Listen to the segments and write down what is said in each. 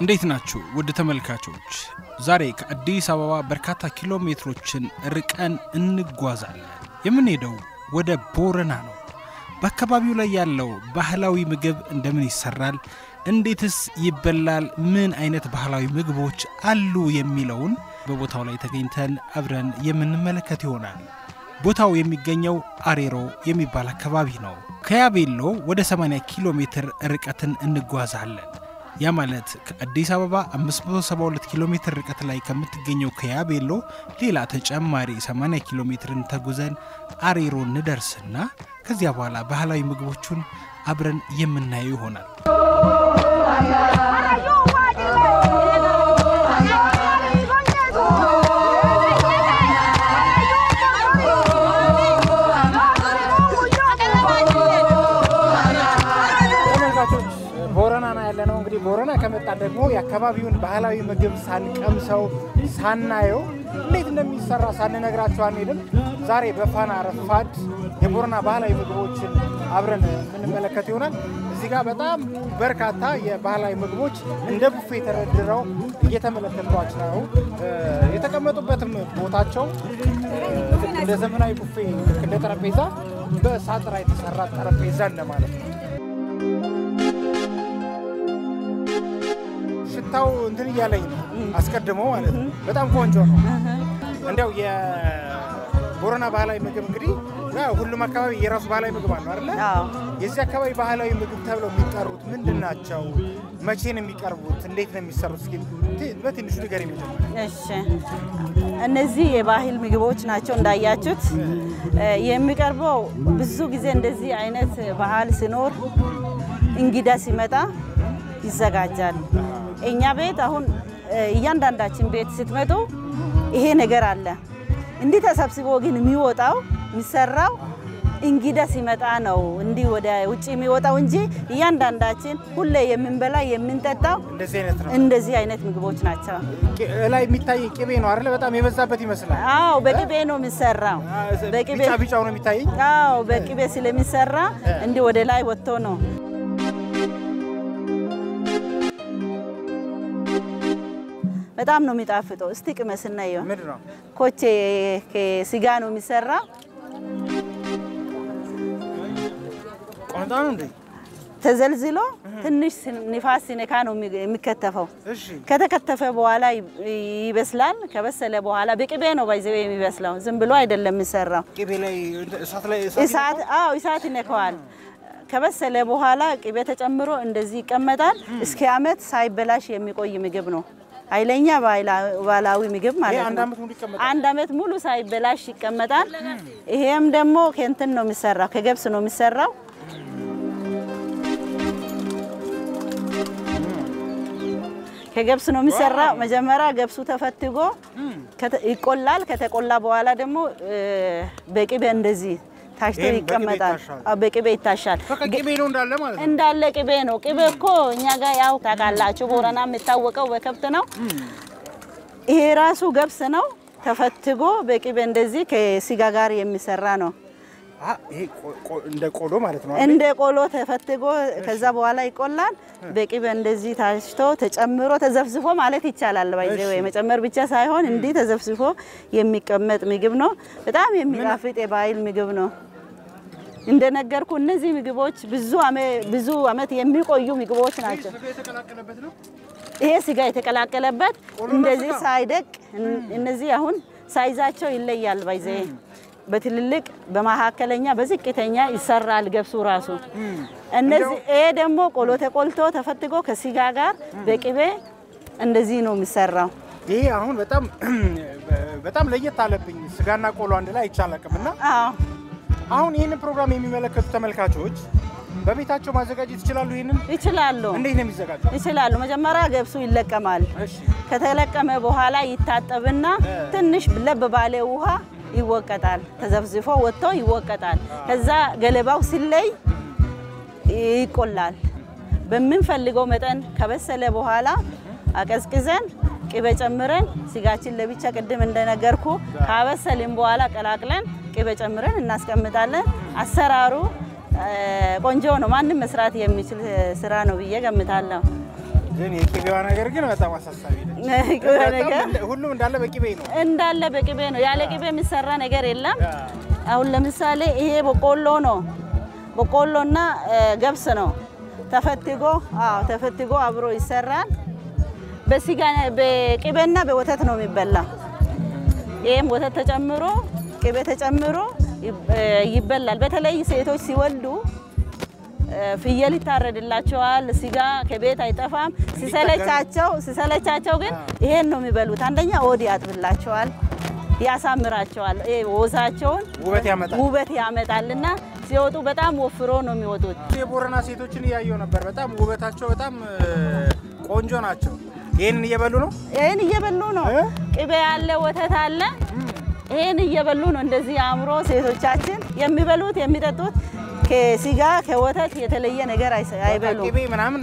እንዴት ናችሁ ውድ ተመልካቾች ዛሬ ከአዲስ አበባ በርካታ ኪሎሜትሮችን ርቀን እንጓዛለን የምንሄደው ወደ ቦረና ነው በአካባቢው ላይ ያለው ባህላዊ ምግብ እንደምን ይሰራል እንዴትስ ይበላል ምን አይነት ባህላዊ ምግቦች አሉ የሚለውን በቦታው ላይ ተገኝተን አብረን የምንመለከት ይሆናል ቦታው የሚገኘው አሬሮ የሚባል አካባቢ ነው ከያቤሎ ወደ 80 ኪሎ ሜትር ርቀትን እንጓዛለን ያ ማለት ከአዲስ አበባ 572 ኪሎ ሜትር ርቀት ላይ ከምትገኘው ከያቤሎ ሌላ ተጨማሪ 80 ኪሎ ሜትርን ተጉዘን አሬሮ እንደርስና ከዚያ በኋላ ባህላዊ ምግቦቹን አብረን የምናየው ይሆናል ቦረና ከመጣ ደግሞ ያከባቢውን ባህላዊ ምግብ ሳንቀምሰው ሳናየው እንዴት እንደሚሰራ ሳንነግራችሁ አንሄድም ዛሬ በፋና ረፋድ የቦረና ባህላዊ ምግቦችን አብረን እንመለከት ይሆናል እዚህ ጋር በጣም በርካታ የባህላዊ ምግቦች እንደ ቡፌ ተደርድረው እየተመለከቷቸው ነው የተቀመጡበትም ቦታቸው እንደ ዘመናዊ ቡፌ እንደ ጠረጴዛ በሳጥራ የተሰራ ጠረጴዛ እንደማለት ነው ታው እንትን ያለኝ አስቀድሞ ማለት ነው በጣም ቆንጆ ነው እንደው የቦረና ባህላዊ ምግብ እንግዲህ ያው ሁሉም አካባቢ የራሱ ባህላዊ ምግብ አለው አይደል አዎ የዚህ አካባቢ ባህላዊ ምግብ ተብለው የሚጠሩት ምንድናቸው መቼ ነው የሚቀርቡት እንዴት ነው የሚሰሩት እስኪ በትንሹ ንገሪኝ እሺ እነዚህ የባህል ምግቦች ናቸው እንዳያችሁት የሚቀርበው ብዙ ጊዜ እንደዚህ አይነት ባህል ሲኖር እንግዳ ሲመጣ ይዘጋጃል እኛ ቤት አሁን እያንዳንዳችን ቤት ስትመጡ ይሄ ነገር አለ እንዴ ተሰብስቦ ግን የሚወጣው የሚሰራው እንግዳ ሲመጣ ነው እንዴ ወደ ውጪ የሚወጣው እንጂ እያንዳንዳችን ሁሌ የምንበላ የምንጠጣው እንደዚህ አይነት ምግቦች ናቸው ላይ የሚታይ ቅቤ ነው አይደል በጣም የበዛበት ይመስላል አዎ በቅቤ ነው የሚሰራው በቅቤ ቢጫው ነው የሚታይ አዎ በቅቤ ስለሚሰራ እንዴ ወደ ላይ ወጥቶ ነው በጣም ነው የሚጣፍጠው እስቲ ቅመስና ይው ምንድነው ኮቼ ከስጋ ነው የሚሰራ ቆንጣው እንዴ ተዘልዝሎ ትንሽ ንፋስ ሲነካ ነው የሚከተፈው እሺ ከተከተፈ በኋላ ይበስላል ከበሰለ በኋላ በቅቤ ነው ባይዘው የሚበስለው ዝም ብሎ አይደለም የሚሰራው ቅቤ ላይ እሳት ይነካዋል ከበሰለ በኋላ ቅቤ ተጨምሮ እንደዚህ ይቀመጣል እስከ አመት ሳይበላሽ የሚቆይ ምግብ ነው አይለኛ ባህላዊ ምግብ ማለት ነው አንድ አመት ሙሉ ሳይበላሽ ይቀመጣል ይሄም ደግሞ ከእንትን ነው የሚሰራው ከገብስ ነው የሚሰራው ከገብስ ነው የሚሰራው መጀመሪያ ገብሱ ተፈትጎ ይቆላል ከተቆላ በኋላ ደግሞ በቅቤ እንደዚህ ታሽቶ ይቀመጣል በቅቤ ይታሻል በቅቤ ነው እንዳለ ማለት ነው እንዳለ ቅቤ ነው ቅቤ እኮ እኛ ጋር ያው ታቃላችሁ ቦረና የሚታወቀው በከብት ነው ይሄ ራሱ ገብስ ነው ተፈትጎ በቅቤ እንደዚህ ከስጋ ጋር የሚሰራ ነው ይሄ እንደ ቆሎ ማለት ነው እንደ ቆሎ ተፈትጎ ከዛ በኋላ ይቆላል በቅቤ እንደዚህ ታሽቶ ተጨምሮ ተዘፍዝፎ ማለት ይቻላል ባይዘው የመጨመር ብቻ ሳይሆን እንዴ ተዘፍዝፎ የሚቀመጥ ምግብ ነው በጣም የሚጣፍጥ የባህል ምግብ ነው እንደነገርኩ እነዚህ ምግቦች ብዙ አመት የሚቆዩ ምግቦች ናቸው ይሄ ስጋ የተቀላቀለበት እንደዚህ ሳይደቅ እነዚህ አሁን ሳይዛቸው ይለያል ባይዘው በትልልቅ በማሃከለኛ በዝቅተኛ ይሰራል ገብሱ ራሱ እነዚህ ይሄ ደግሞ ቆሎ ተቆልቶ ተፈትጎ ከስጋ ጋር በቅቤ እንደዚህ ነው የሚሰራው ይሄ አሁን በጣም ለየት አለብኝ ስጋና ቆሎ አንድ ላይ አይቻላልከምና አሁን ይሄንን ፕሮግራም የሚመለከቱ ተመልካቾች በቤታቸው ማዘጋጀት ይችላሉ ይችላሉ እንዴት ነው የሚዘጋጀው ይችላሉ መጀመሪያ ገብሱ ይለቀማል ከተለቀመ በኋላ ይታጠብና ትንሽ ለብ ባለ ውሃ ይወቀጣል ተዘፍዝፎ ወጥቶ ይወቀጣል ከዛ ገለባው ሲለይ ይቆላል በመንፈልገው መጠን ከበሰለ በኋላ አቀዝቅዘን ቅቤ ጨምረን ስጋችን ለብቻ ቀደም እንደነገርኩ ካበሰልን በኋላ ቀላቅለን ቅቤ ጨምረን እናስቀምጣለን አሰራሩ ቆንጆ ነው ማንንም መስራት የሚችል ስራ ነው ብዬ ገምታለሁ ግን የቅቤዋ ነገር ግን በጣም አሳሳቢ ነው ቅቤ ነገር ሁሉም እንዳለ በቅቤ ነው እንዳለ በቅቤ ነው ያለ ቅቤ የሚሰራ ነገር የለም አሁን ለምሳሌ ይሄ በቆሎ ነው በቆሎና ገብስ ነው ተፈትጎ አብሮ ይሰራል በስጋ በቅቤና በወተት ነው የሚበላ ይሄም ወተት ተጨምሮ ቅቤ ተጨምሮ ይበላል በተለይ ሴቶች ሲወልዱ ፍየል ይታረድላቸዋል ስጋ ከቤት አይጠፋም ሲሰለቻቸው ግን ይሄን ነው የሚበሉት አንደኛ ኦዲ ያጥብላቸዋል ያሳምራቸዋል ወዛቸውን ውበት ያመጣልና ሲወጡ በጣም ወፍሮ ነው የሚወጡት የቦረና ሴቶችን ያያዩ ነበር በጣም ውበታቸው በጣም ቆንጆ ናቸው ይሄን እየበሉ ነው ቅቤ ያለ ወተት አለ ይሄን እየበሉ ነው እንደዚህ አምሮ ሴቶቻችን የሚበሉት የሚጠጡት ከስጋ ከወተት የተለየ ነገር አይበሉም ቅቤ ምናምን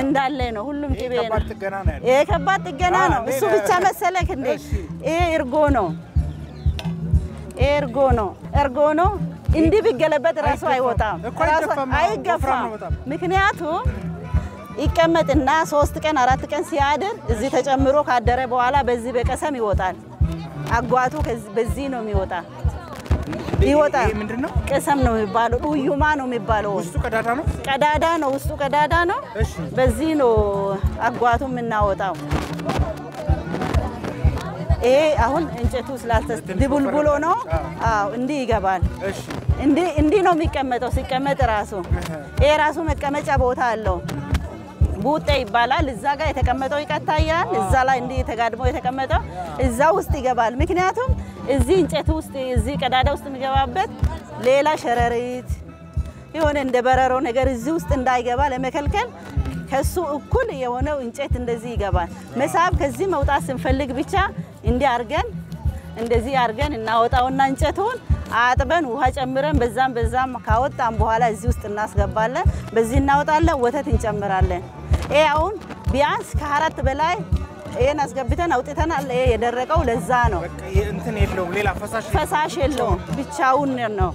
እንዳለ ነው ሁሉም ቅቤ ነው ይሄ ከባድ ጥገና ነው እሱ ብቻ መሰለክ እንዴ ይሄ እርጎ ነው እንዲህ ቢገለበጥ ራሱ አይወጣም አይገፋም ምክንያቱም ይቀመጥና 3 ቀን 4 ቀን ሲያድር እዚህ ተጨምሮ ካደረ በኋላ በዚህ በቀሰም ይወጣል አጓቱ በዚህ ነው የሚወጣው ይወጣል ምንድነው ቀሰም ነው የሚባለው ዱዩማ ነው የሚባለው ውስጡ ቀዳዳ ነው እሺ በዚህ ነው አጓቱ የምናወጣው ይሄ አሁን እንጨቱ ስላልተስተድቡልቡሎ ነው እንዲህ ይገባል እሺ እንዲህ ነው የሚቀመጠው ሲቀመጥ ራሱ ይሄ ራሱ መቀመጫ ቦታ አለው ቡጤ ይባላል እዛ ጋር የተቀመጠው ይቀታያል እዛ ላይ እንዲህ ተጋድሞ የተቀመጠው እዛ ውስጥ ይገባል ምክንያቱም እዚህ እንጨቱ ውስጥ እዚህ ቀዳዳ ውስጥ የሚገባበት ሌላ ሸረሪት የሆነ እንደ በረሮ ነገር እዚህ ውስጥ እንዳይገባ ለመከልከል ከሱ እኩል የሆነው እንጨት እንደዚህ ይገባል መሳብ ከዚህ መውጣት ስንፈልግ ብቻ እንዲህ አርገን እንደዚህ አርገን እናወጣውና እንጨቱን አጥበን ውሃ ጨምረን በዛም ካወጣን በኋላ እዚህ ውስጥ እናስገባለን በዚህ እናወጣለን ወተት እንጨምራለን ይሄ አሁን ቢያንስ ከ4 በላይ ይሄን አስገብተን አውጥተናል ይሄ የደረቀው ለዛ ነው በቃ እንትን የለውም ሌላ ፈሳሽ የለውም ብቻውን ነው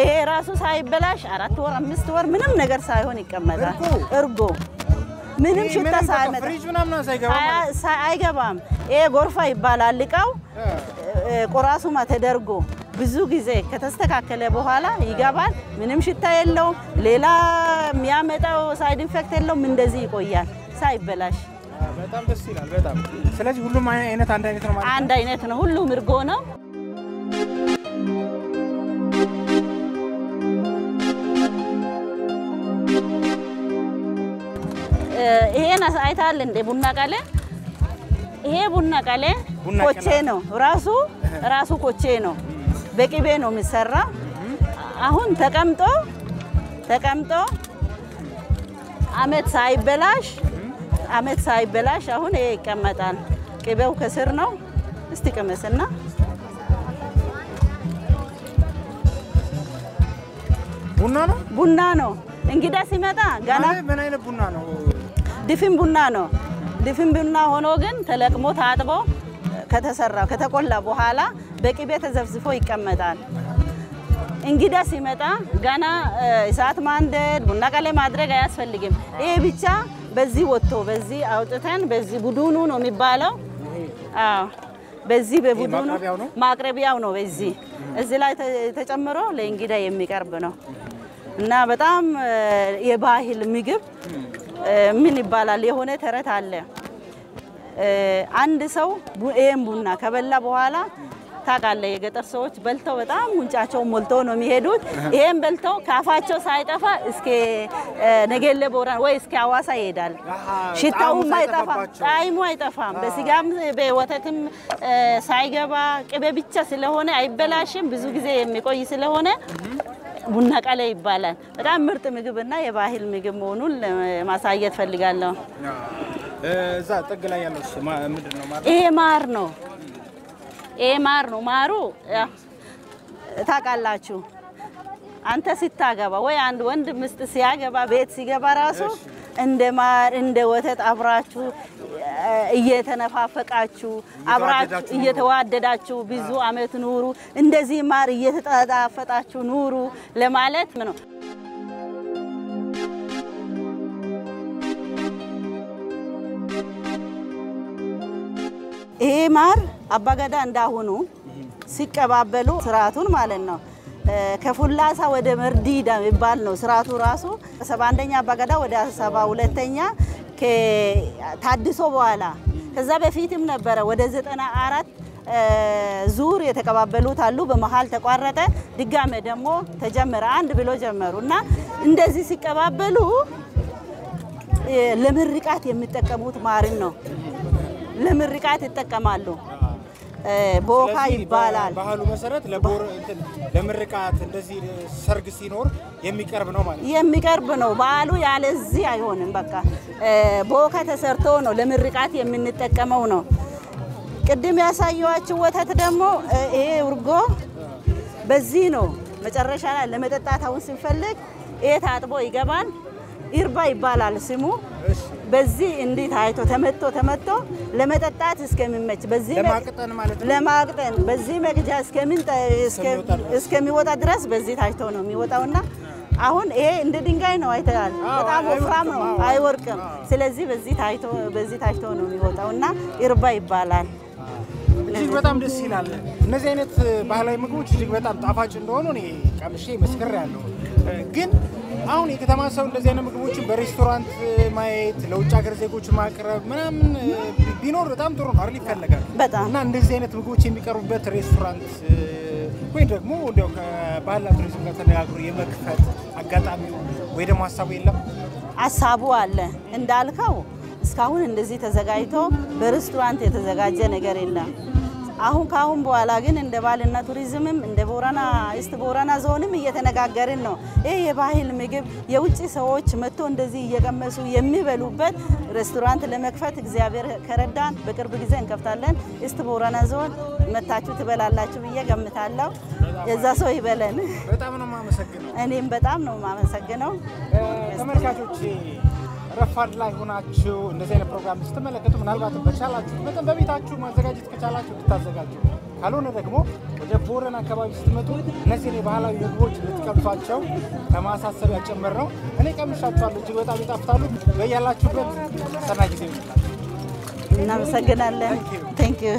ይሄ ራሱ ሳይበላሽ 4 ወር 5 ወር ምንም ነገር ሳይሆን ይቀመጣል እርጎ ምንም ሽታ ሳይመጣ ፍሪጅ ምናምን አይገባም ይሄ ጎርፋ ይባላል ልቃው ቆራሱማ ተደርጎ ብዙ ጊዜ ከተስተካከለ በኋላ ይገባል ምንም ሽታ የለውም ሌላ የሚያመጣው ሳይድ ኢፌክት የለውም እንደዚህ ይቆያል ሳይበላሽ በጣም ደስ ይላል በጣም ስለዚህ ሁሉም አይነት አንድ አይነት ነው ማለት አንድ አይነት ነው ሁሉም እርጎ ነው ይሄን አይታል እንደ ቡና ቃለ ይሄ ቡና ቃለ ኮቼ ነው ራሱ ኮቼ ነው በቅቤ ነው የሚሰራ አሁን ተቀምጦ አመት ሳይበላሽ አሁን ይሄ ይቀመጣል ቅቤው ከስር ነው እስቲ ቀመስና ቡና ነው እንግዳ ሲመጣ ጋና ምን አይነት ቡና ነው ድፍን ቡና ሆኖ ግን ተለቅሞ ታጥቦ ከተቆላ በኋላ በቅቤ ተዘፍዝፎ ይቀመጣል እንግዳ ሲመጣ ጋና እሳት ማንደድ ቡና ቀለ ማድረግ አያስፈልግም ይሄ ብቻ በዚህ ወጥቶ በዚህ አውጥተን በዚህ ቡዱኑ ነው የሚባለው በዚህ በቡዱኑ ማቅረቢያው ነው በዚህ እዚህ ላይ ተጨምሮ ለእንግዳ የሚቀርብ ነው እና በጣም የባህል ምግብ ምን ይባላል የሆነ ተረት አለ አንድ ሰው ይሄን ቡና ከበላ በኋላ ታቃለ የገጠር ሰዎች በልተው በጣም ጉንጫቸው ሞልቶ ነው የሚሄዱት ይሄን በልተው ካፋቸው ሳይጠፋ እስከ ነገሌ ቦራን ወይ እስከ አዋሳ ይሄዳል ሽታው አይጠፋም በስጋም በወተትም ሳይገባ ቅቤ ብቻ ስለሆነ አይበላሽም ብዙ ጊዜ የሚቆይ ስለሆነ ቡና ቃለ ይባላል በጣም ምርጥ ምግብና የባህል ምግብ መሆኑን ማሳየት ፈልጋለሁ እዛ ጥግ ላይ ያለው ምንድነው ማለት ይሄ ማር ነው ማሩ ታቃላችሁ አንተ ሲታገባ ወይ አንድ ወንድ ምስጥ ሲያገባ ቤት ሲገባ ራሱ እንደ ማር እንደ ወተት አብራችሁ እየተነፋፈቃችሁ አብራችሁ እየተዋደዳችሁ ብዙ አመት ኑሩ እንደዚህ ማር እየተጣጣፈጣችሁ ኑሩ ለማለት ነው ይሄ ማር አባገዳ እንዳሁኑ ሲቀባበሉ ስርዓቱን ማለት ነው ከፉላሳ ወደ መርዲዳ ይባል ነው ስርዓቱ ራሱ 71ኛ አባገዳ ወደ 72ኛ ከታድሶ በኋላ ከዛ በፊትም ነበረ ወደ 94 ዙር የተቀባበሉት አሉ በመሃል ተቋረጠ ድጋሜ ደግሞ ተጀመረ አንድ ብሎ ጀመሩና እንደዚህ ሲቀባበሉ ለምርቃት የሚጠቀሙት ማርን ነው ለምርቃት ይጠቀማሉ ቦካ ይባላል ባህሉ መሰረት ለምርቃት እንደዚህ ሰርግ ሲኖር የሚቀርብ ነው ማለት የሚቀርብ ነው ባህሉ ያለዚህ አይሆንም በቃ ቦካ ተሰርቶ ነው ለምርቃት የምንጠቀመው ነው ቅድም ያሳየዋችሁ ወተት ደግሞ ይሄ ውርጎ በዚህ ነው መጨረሻ ላይ ለመጠጣት አሁን ሲፈልግ ይሄ ታጥቦ ይገባል ኢርባ ይባላል ስሙ በዚህ እንዴት አይቶ ተመቶ ለመጠጣት እስከሚመች በዚህ ለማቅጠን ማለት ነው ለማቅጠን በዚህ መግጃ እስከሚወጣ ድረስ በዚህ ታይቶ ነው የሚወጣውና አሁን ይሄ እንደ ድንጋይ ነው አይተሃል በጣም ወፍራም ነው አይወርቅም ስለዚህ በዚህ ታይቶ ነው የሚወጣውና ኢርባ ይባላል እጅግ በጣም ደስ ይላል እነዚህ አይነት ባህላዊ ምግቦች እጅግ በጣም ጣፋጭ እንደሆኑ እኔ ቀምሼ መስክሬያለሁ ግን አሁን የከተማ ሰው እንደዚህ አይነት ምግቦችን በሬስቶራንት ማየት ለውጭ ሀገር ዜጎች ማቅረብ ምናምን ቢኖር በጣም ጥሩ ነው አይደል ይፈልጋል እና እንደዚህ አይነት ምግቦች የሚቀርቡበት ሬስቶራንት ወይ ደግሞ እንደው ከባህልና ቱሪዝም ጋር ተነጋግሮ የመክፈት አጋጣሚው ወይ ደግሞ ሐሳቡ የለም ሐሳቡ አለ እንዳልከው እስካሁን እንደዚህ ተዘጋጅቶ በሬስቶራንት የተዘጋጀ ነገር የለም አሁን በኋላ ግን እንደ ባህልና ቱሪዝምም እንደ ቦረና ኢስት ቦረና ዞንም እየተነጋገርን ነው ይሄ የባህል ምግብ የውጭ ሰዎች መጥቶ እንደዚህ እየቀመሱ የሚበሉበት ሬስቶራንት ለመክፈት እግዚአብሔር ከረዳን በቅርብ ጊዜ እንከፍታለን ኢስት ቦረና ዞን መታችሁ ትበላላችሁ ብዬ ገምታለሁ የዛ ሰው ይበለን በጣም ነው ማመሰግነው እኔም በጣም ነው ማመሰግነው ተመልካቾች ረፋድ ላይ ሆናችሁ እንደዚህ አይነት ፕሮግራም ስትመለከቱ ምናልባት በቻላችሁ መጠን በቤታችሁ ማዘጋጀት ከቻላችሁ ተታዘጋጁ ካልሆነ ደግሞ ወደ ቦረና አካባቢ ስትመጡ እነዚህ የባህላዊ ምግቦች ልትቀምሷቸው ከማሳሰቢያ ጭምር ነው እኔ ቀምሻቸዋለሁ እጅግ በጣም ይጣፍጣሉ በያላችሁበት ሰናይ ጊዜ ይሁንላችሁ እናመሰግናለን Thank you